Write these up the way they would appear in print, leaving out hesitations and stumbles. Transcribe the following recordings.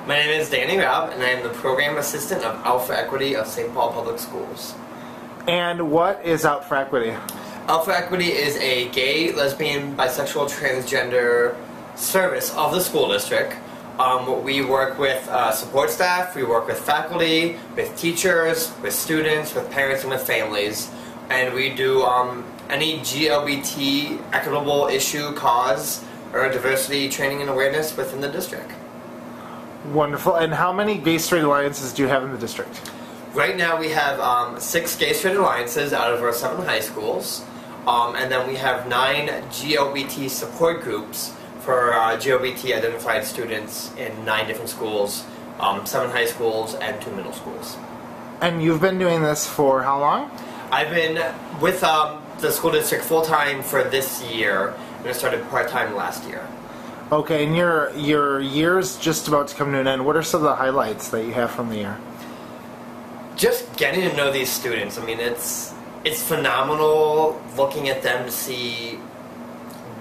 My name is Danny Raub, and I am the Program Assistant of Out for Equity of St. Paul Public Schools. And what is Out for Equity? Out for Equity is a gay, lesbian, bisexual, transgender service of the school district. We work with support staff, we work with faculty, with teachers, with students, with parents, and with families. And we do any GLBT equitable issue, cause, or diversity training and awareness within the district. Wonderful. And how many gay straight alliances do you have in the district? Right now we have 6 gay straight alliances out of our 7 high schools. And then we have 9 GLBT support groups for GLBT identified students in 9 different schools, 7 high schools and 2 middle schools. And you've been doing this for how long? I've been with the school district full-time for this year, and I started part-time last year. Okay, and your year's just about to come to an end. What are some of the highlights that you have from the year? Just getting to know these students. I mean, it's phenomenal looking at them to see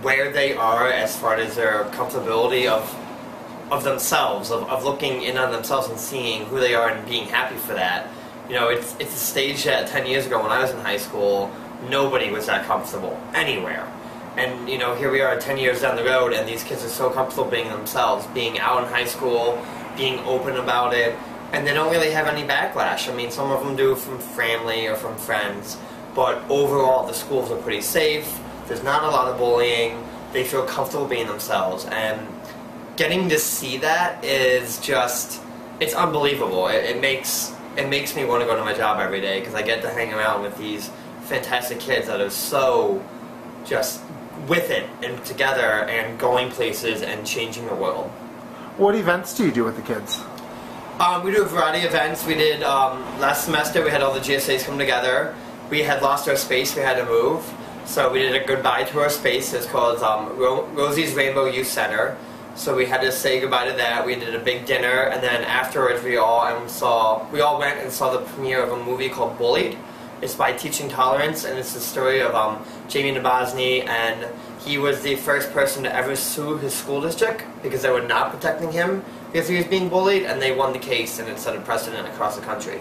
where they are as far as their comfortability of themselves, of looking in on themselves and seeing who they are and being happy for that. You know, it's a stage that 10 years ago when I was in high school, nobody was that comfortable anywhere. And, you know, here we are 10 years down the road, and these kids are so comfortable being themselves, being out in high school, being open about it, and they don't really have any backlash. I mean, some of them do from family or from friends, but overall the schools are pretty safe, there's not a lot of bullying, they feel comfortable being themselves, and getting to see that is just, it's unbelievable. It makes me want to go to my job every day, because I get to hang around with these fantastic kids that are so just with it and together and going places and changing the world. What events do you do with the kids? We do a variety of events. We did, last semester we had all the GSAs come together. We had lost our space, we had to move. So we did a goodbye to our space. It's called Rosie's Rainbow Youth Center. So we had to say goodbye to that. We did a big dinner, and then afterwards we all went and saw the premiere of a movie called Bullied. It's by Teaching Tolerance, and it's the story of Jamie Nabosny, and he was the first person to ever sue his school district because they were not protecting him because he was being bullied, and they won the case, and it set a precedent across the country.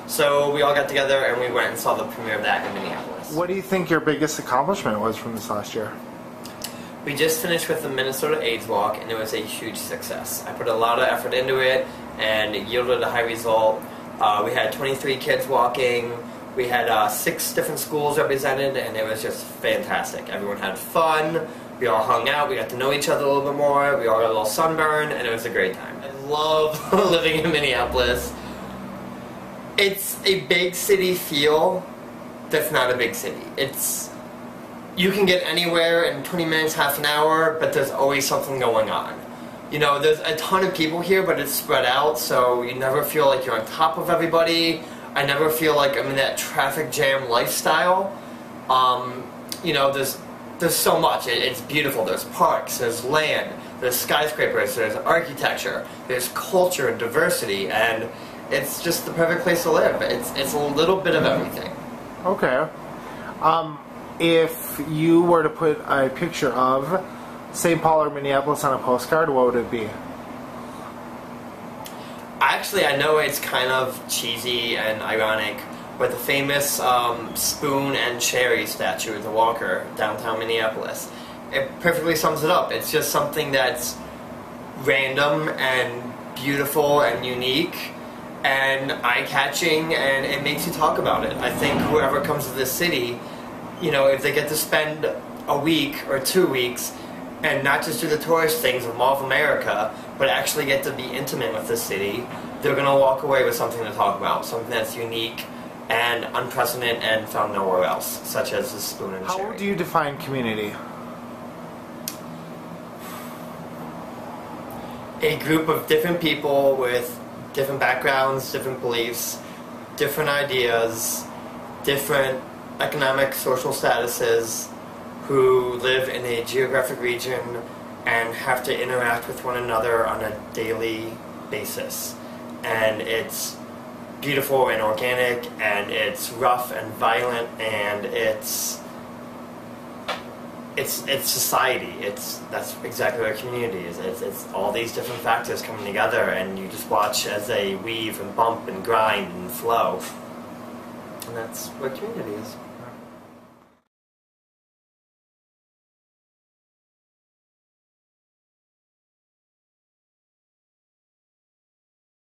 So we all got together and we went and saw the premiere of that in Minneapolis. What do you think your biggest accomplishment was from this last year? We just finished with the Minnesota AIDS Walk, and it was a huge success. I put a lot of effort into it, and it yielded a high result. We had 23 kids walking. We had 6 different schools represented, and it was just fantastic. Everyone had fun. We all hung out. We got to know each other a little bit more. We all got a little sunburn, and it was a great time. I love living in Minneapolis. It's a big city feel that's not a big city. You can get anywhere in 20 minutes, half an hour, but there's always something going on. You know, there's a ton of people here, but it's spread out, so you never feel like you're on top of everybody. I never feel like I'm in that traffic jam lifestyle. You know, there's so much. It's beautiful. There's parks, there's land, there's skyscrapers, there's architecture, there's culture and diversity, and it's just the perfect place to live. It's a little bit of everything. Okay. If you were to put a picture of St. Paul or Minneapolis on a postcard, what would it be? Actually, I know it's kind of cheesy and ironic, but the famous spoon and cherry statue at the Walker, downtown Minneapolis, it perfectly sums it up. It's just something that's random and beautiful and unique and eye-catching, and it makes you talk about it. I think whoever comes to this city, you know, if they get to spend a week or 2 weeks and not just do the tourist things of Mall of America, but actually get to be intimate with the city, they're going to walk away with something to talk about, something that's unique and unprecedented and found nowhere else, such as the spoon and cherry. How do you define community? A group of different people with different backgrounds, different beliefs, different ideas, different economic, social statuses, who live in a geographic region and have to interact with one another on a daily basis. And it's beautiful and organic, and it's rough and violent, and it's it's society. That's exactly what a community is. It's all these different factors coming together, and you just watch as they weave and bump and grind and flow. And that's what community is.